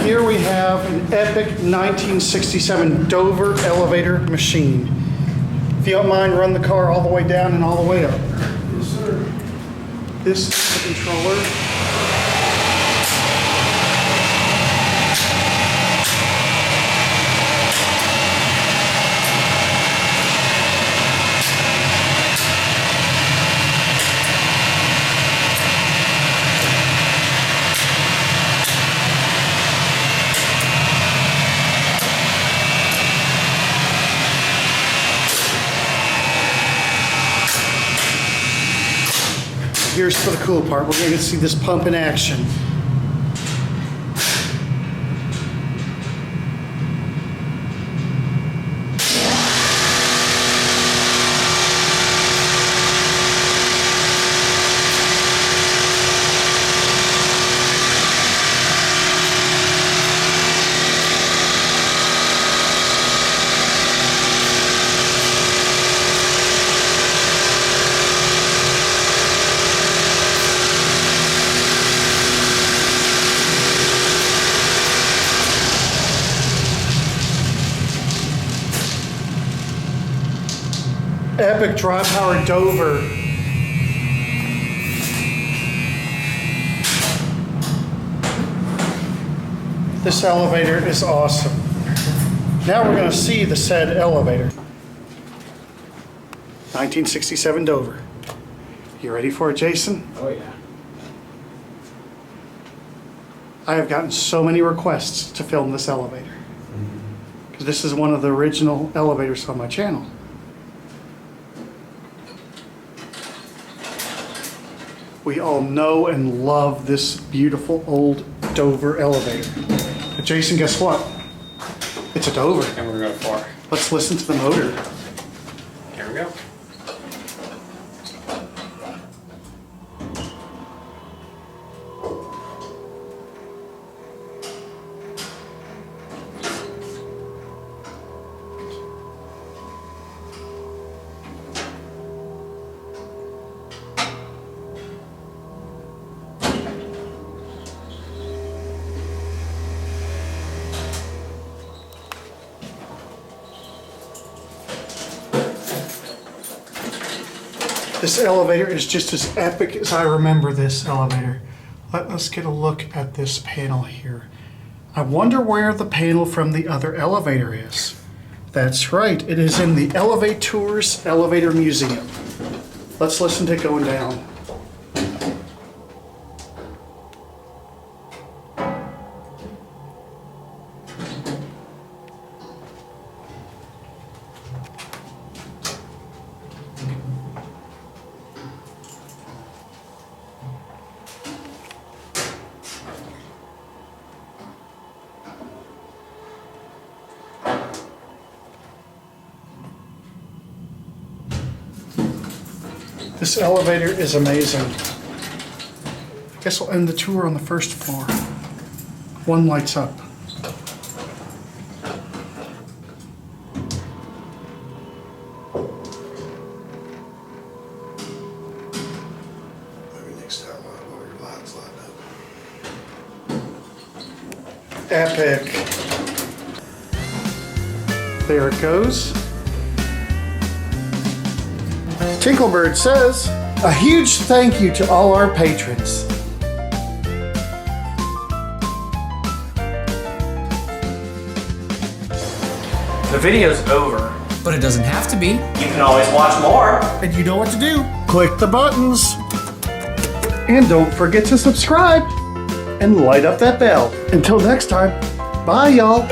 here we have an epic 1967 Dover elevator machine. If you don't mind, run the car all the way down and all the way up. Yes, sir. This is the controller. Here's for the cool part. We're going to see this pump in action. Epic dry power Dover. This elevator is awesome. Now we're going to see the said elevator. 1967 Dover. You ready for it, Jason? Oh yeah. I have gotten so many requests to film this elevator. Because this is one of the original elevators on my channel. We all know and love this beautiful old Dover elevator. But Jason, guess what? It's a Dover. And we're going to go 4. Let's listen to the motor. Here we go. This elevator is just as epic as I remember this elevator. Let us get a look at this panel here. I wonder where the panel from the other elevator is. That's right, it is in the elevaTOURS Elevator Museum. Let's listen to it going down. This elevator is amazing. I guess we'll end the tour on the first floor. One lights up. Maybe next time I'll have your lights light up. Epic. There it goes. Tinklebird says, a huge thank you to all our patrons. The video's over. But it doesn't have to be. You can always watch more. And you know what to do. Click the buttons. And don't forget to subscribe. And light up that bell. Until next time, bye y'all.